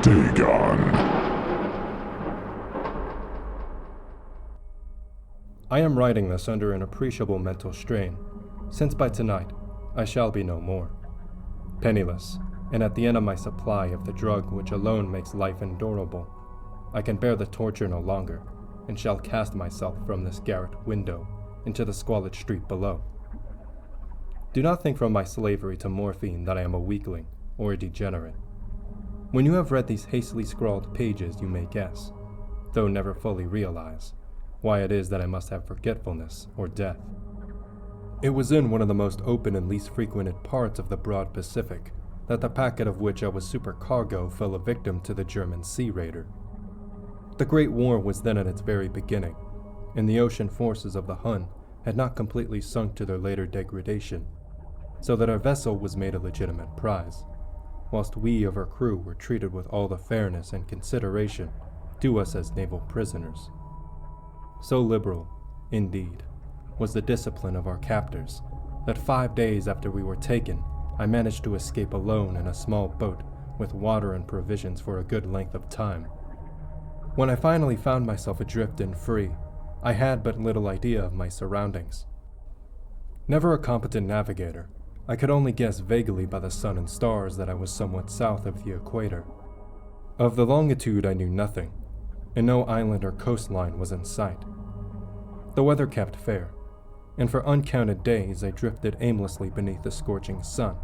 Dagon. I am writing this under an appreciable mental strain, since by tonight I shall be no more. Penniless, and at the end of my supply of the drug which alone makes life endurable, I can bear the torture no longer, and shall cast myself from this garret window into the squalid street below. Do not think from my slavery to morphine that I am a weakling or a degenerate. When you have read these hastily scrawled pages, you may guess, though never fully realize, why it is that I must have forgetfulness or death. It was in one of the most open and least frequented parts of the broad Pacific that the packet of which I was supercargo fell a victim to the German sea raider. The Great War was then at its very beginning, and the ocean forces of the Hun had not completely sunk to their later degradation, so that our vessel was made a legitimate prize, whilst we of her crew were treated with all the fairness and consideration due us as naval prisoners. So liberal, indeed, was the discipline of our captors, that 5 days after we were taken, I managed to escape alone in a small boat with water and provisions for a good length of time. When I finally found myself adrift and free, I had but little idea of my surroundings. Never a competent navigator, I could only guess vaguely by the sun and stars that I was somewhat south of the equator. Of the longitude I knew nothing, and no island or coastline was in sight. The weather kept fair, and for uncounted days I drifted aimlessly beneath the scorching sun,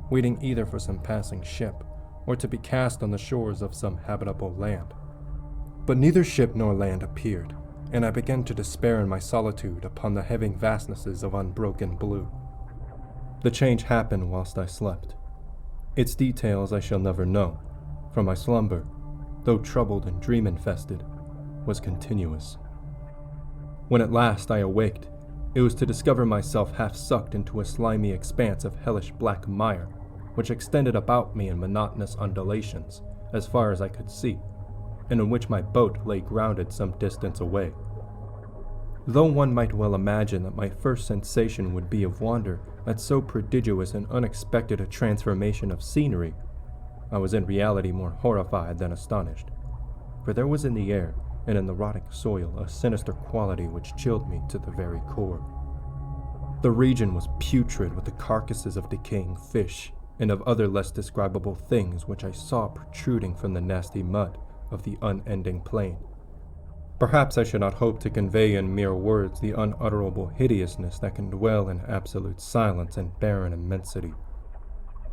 waiting either for some passing ship or to be cast on the shores of some habitable land. But neither ship nor land appeared, and I began to despair in my solitude upon the heaving vastnesses of unbroken blue. The change happened whilst I slept. Its details I shall never know, for my slumber, though troubled and dream-infested, was continuous. When at last I awaked, it was to discover myself half sucked into a slimy expanse of hellish black mire, which extended about me in monotonous undulations, as far as I could see, and in which my boat lay grounded some distance away. Though one might well imagine that my first sensation would be of wonder at so prodigious and unexpected a transformation of scenery, I was in reality more horrified than astonished, for there was in the air and in the rotting soil a sinister quality which chilled me to the very core. The region was putrid with the carcasses of decaying fish and of other less describable things which I saw protruding from the nasty mud of the unending plain. Perhaps I should not hope to convey in mere words the unutterable hideousness that can dwell in absolute silence and barren immensity.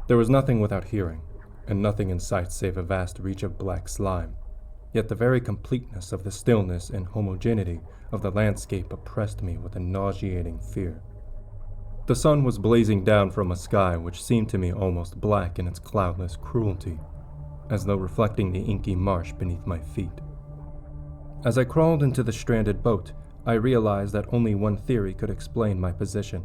There was nothing without hearing, and nothing in sight save a vast reach of black slime. Yet the very completeness of the stillness and homogeneity of the landscape oppressed me with a nauseating fear. The sun was blazing down from a sky which seemed to me almost black in its cloudless cruelty, as though reflecting the inky marsh beneath my feet. As I crawled into the stranded boat, I realized that only one theory could explain my position.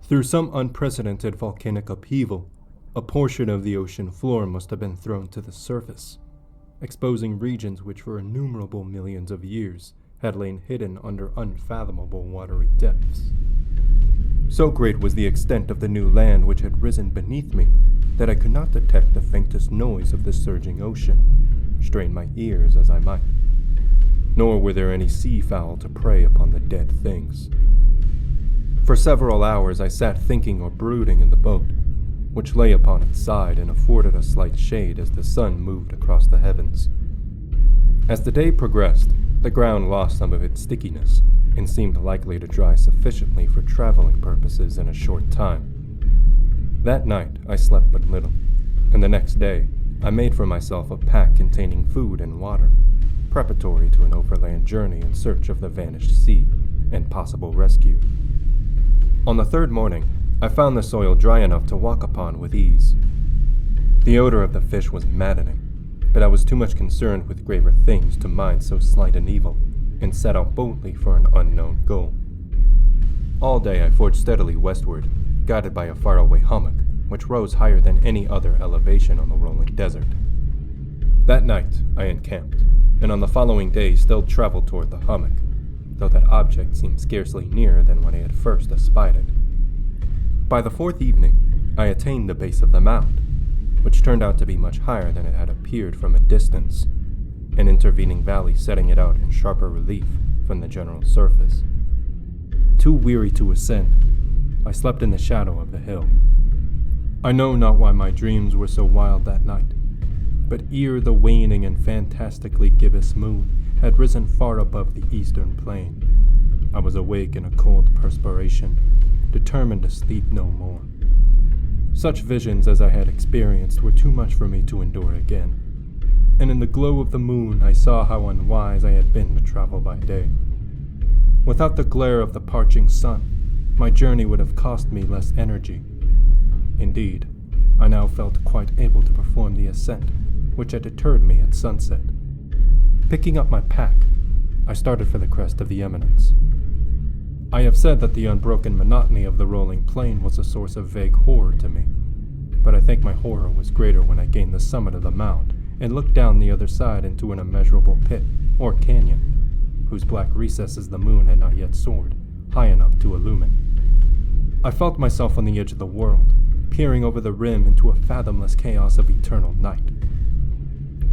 Through some unprecedented volcanic upheaval, a portion of the ocean floor must have been thrown to the surface, exposing regions which for innumerable millions of years had lain hidden under unfathomable watery depths. So great was the extent of the new land which had risen beneath me that I could not detect the faintest noise of the surging ocean, strain my ears as I might. Nor were there any seafowl to prey upon the dead things. For several hours I sat thinking or brooding in the boat, which lay upon its side and afforded a slight shade as the sun moved across the heavens. As the day progressed, the ground lost some of its stickiness and seemed likely to dry sufficiently for traveling purposes in a short time. That night I slept but little, and the next day I made for myself a pack containing food and water, preparatory to an overland journey in search of the vanished sea and possible rescue. On the third morning, I found the soil dry enough to walk upon with ease. The odor of the fish was maddening, but I was too much concerned with graver things to mind so slight an evil, and set out boldly for an unknown goal. All day I forged steadily westward, guided by a faraway hummock, which rose higher than any other elevation on the rolling desert. That night I encamped, and on the following day still traveled toward the hummock, though that object seemed scarcely nearer than when I had first espied it. By the fourth evening, I attained the base of the mound, which turned out to be much higher than it had appeared from a distance, an intervening valley setting it out in sharper relief from the general surface. Too weary to ascend, I slept in the shadow of the hill. I know not why my dreams were so wild that night, but ere the waning and fantastically gibbous moon had risen far above the eastern plain, I was awake in a cold perspiration, determined to sleep no more. Such visions as I had experienced were too much for me to endure again, and in the glow of the moon I saw how unwise I had been to travel by day. Without the glare of the parching sun, my journey would have cost me less energy. Indeed, I now felt quite able to perform the ascent, which had deterred me at sunset. Picking up my pack, I started for the crest of the eminence. I have said that the unbroken monotony of the rolling plain was a source of vague horror to me, but I think my horror was greater when I gained the summit of the mound and looked down the other side into an immeasurable pit, or canyon, whose black recesses the moon had not yet soared high enough to illumine. I felt myself on the edge of the world, peering over the rim into a fathomless chaos of eternal night.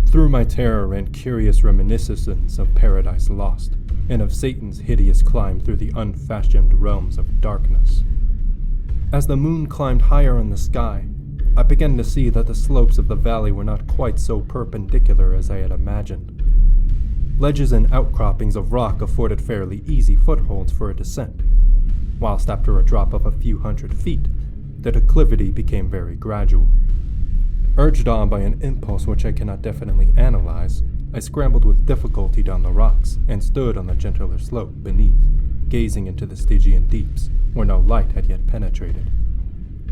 Through my terror ran curious reminiscences of Paradise Lost, and of Satan's hideous climb through the unfashioned realms of darkness. As the moon climbed higher in the sky, I began to see that the slopes of the valley were not quite so perpendicular as I had imagined. Ledges and outcroppings of rock afforded fairly easy footholds for a descent, whilst after a drop of a few hundred feet, the declivity became very gradual. Urged on by an impulse which I cannot definitely analyze, I scrambled with difficulty down the rocks and stood on the gentler slope beneath, gazing into the Stygian deeps where no light had yet penetrated.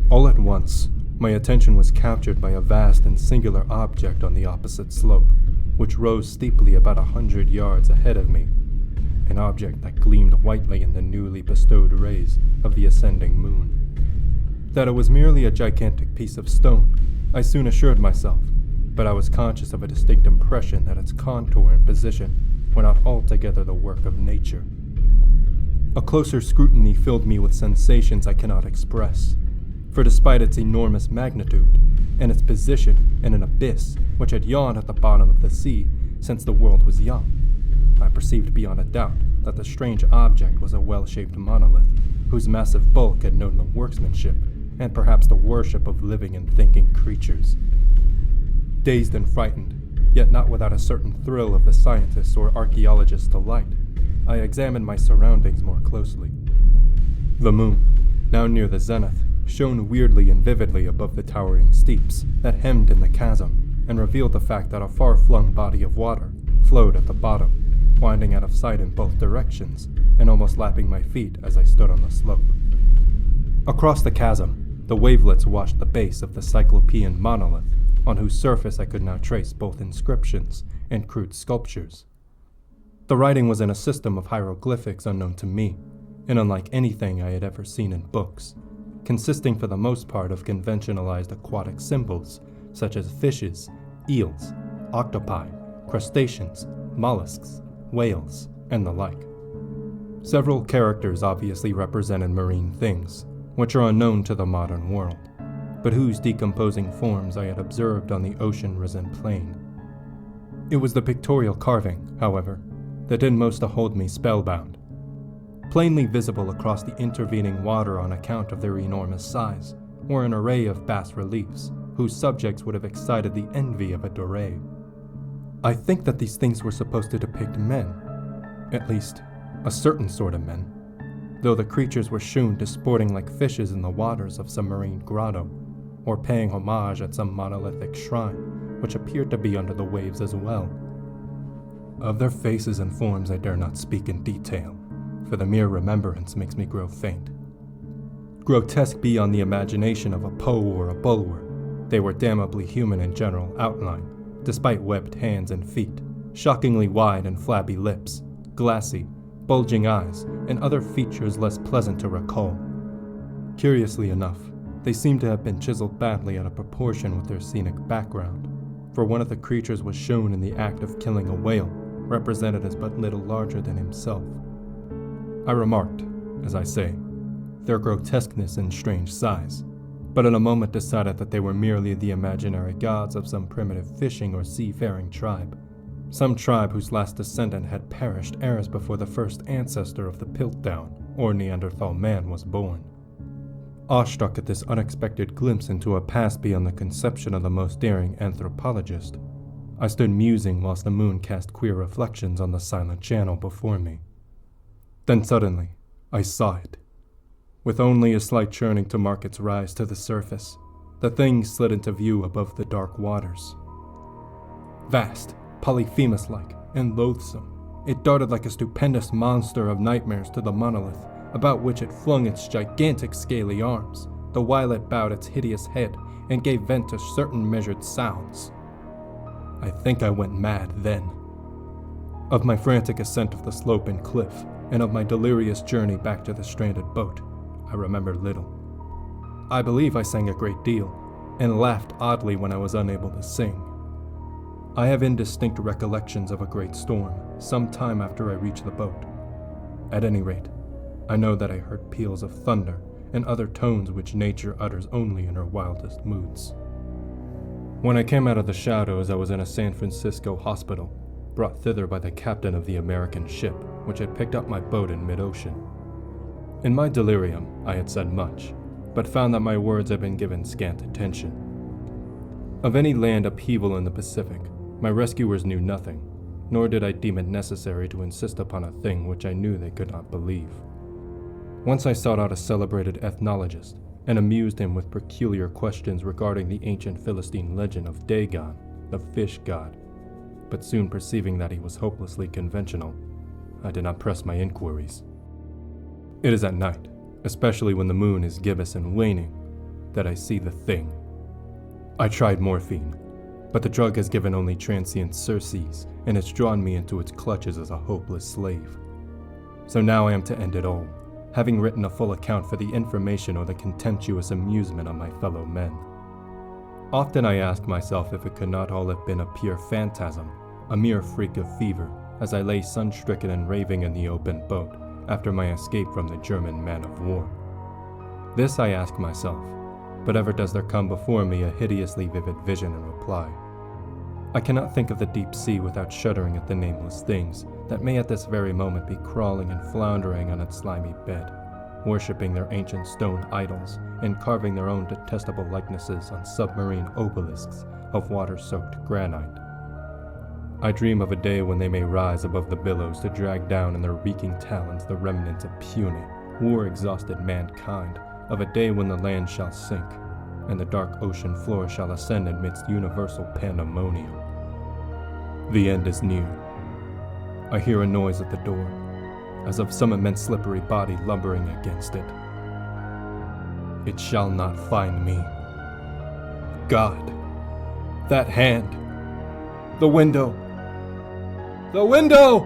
All at once, my attention was captured by a vast and singular object on the opposite slope, which rose steeply about 100 yards ahead of me, an object that gleamed whitely in the newly bestowed rays of the ascending moon. That it was merely a gigantic piece of stone, I soon assured myself, but I was conscious of a distinct impression that its contour and position were not altogether the work of nature. A closer scrutiny filled me with sensations I cannot express, for despite its enormous magnitude, and its position in an abyss which had yawned at the bottom of the sea since the world was young, I perceived beyond a doubt that the strange object was a well-shaped monolith, whose massive bulk had known the workmanship and perhaps the worship of living and thinking creatures. Dazed and frightened, yet not without a certain thrill of the scientist's or archaeologist's delight, I examined my surroundings more closely. The moon, now near the zenith, shone weirdly and vividly above the towering steeps that hemmed in the chasm, and revealed the fact that a far-flung body of water flowed at the bottom, winding out of sight in both directions, and almost lapping my feet as I stood on the slope. Across the chasm, the wavelets washed the base of the Cyclopean monolith, on whose surface I could now trace both inscriptions and crude sculptures. The writing was in a system of hieroglyphics unknown to me, and unlike anything I had ever seen in books, consisting for the most part of conventionalized aquatic symbols, such as fishes, eels, octopi, crustaceans, mollusks, whales, and the like. Several characters obviously represented marine things, which are unknown to the modern world, but whose decomposing forms I had observed on the ocean-risen plain. It was the pictorial carving, however, that did most to hold me spellbound. Plainly visible across the intervening water on account of their enormous size were an array of bas-reliefs, whose subjects would have excited the envy of a Doré. I think that these things were supposed to depict men, at least a certain sort of men, though the creatures were shewn disporting like fishes in the waters of some marine grotto, or paying homage at some monolithic shrine, which appeared to be under the waves as well. Of their faces and forms I dare not speak in detail, for the mere remembrance makes me grow faint. Grotesque beyond the imagination of a Poe or a Bulwer, they were damnably human in general outline, despite webbed hands and feet, shockingly wide and flabby lips, glassy, bulging eyes, and other features less pleasant to recall. Curiously enough, they seemed to have been chiseled badly out of proportion with their scenic background, for one of the creatures was shown in the act of killing a whale, represented as but little larger than himself. I remarked, as I say, their grotesqueness and strange size, but in a moment decided that they were merely the imaginary gods of some primitive fishing or seafaring tribe. Some tribe whose last descendant had perished eras before the first ancestor of the Piltdown, or Neanderthal man, was born. Awestruck at this unexpected glimpse into a past beyond the conception of the most daring anthropologist, I stood musing whilst the moon cast queer reflections on the silent channel before me. Then suddenly, I saw it. With only a slight churning to mark its rise to the surface, the thing slid into view above the dark waters. Vast, Polyphemus-like, and loathsome, it darted like a stupendous monster of nightmares to the monolith, about which it flung its gigantic scaly arms, the while it bowed its hideous head and gave vent to certain measured sounds. I think I went mad then. Of my frantic ascent of the slope and cliff, and of my delirious journey back to the stranded boat, I remember little. I believe I sang a great deal, and laughed oddly when I was unable to sing. I have indistinct recollections of a great storm, some time after I reached the boat. At any rate, I know that I heard peals of thunder and other tones which nature utters only in her wildest moods. When I came out of the shadows, I was in a San Francisco hospital, brought thither by the captain of the American ship, which had picked up my boat in mid-ocean. In my delirium, I had said much, but found that my words had been given scant attention. Of any land upheaval in the Pacific, my rescuers knew nothing, nor did I deem it necessary to insist upon a thing which I knew they could not believe. Once I sought out a celebrated ethnologist, and amused him with peculiar questions regarding the ancient Philistine legend of Dagon, the fish god, but soon perceiving that he was hopelessly conventional, I did not press my inquiries. It is at night, especially when the moon is gibbous and waning, that I see the thing. I tried morphine, but the drug has given only transient surcease, and it's drawn me into its clutches as a hopeless slave. So now I am to end it all, having written a full account for the information or the contemptuous amusement of my fellow men. Often I ask myself if it could not all have been a pure phantasm, a mere freak of fever, as I lay sun-stricken and raving in the open boat after my escape from the German man-of-war. This I ask myself, but ever does there come before me a hideously vivid vision in reply. I cannot think of the deep sea without shuddering at the nameless things that may at this very moment be crawling and floundering on its slimy bed, worshipping their ancient stone idols and carving their own detestable likenesses on submarine obelisks of water-soaked granite. I dream of a day when they may rise above the billows to drag down in their reeking talons the remnants of puny, war-exhausted mankind, of a day when the land shall sink, and the dark ocean floor shall ascend amidst universal pandemonium. The end is near. I hear a noise at the door, as of some immense slippery body lumbering against it. It shall not find me. God! That hand! The window! The window!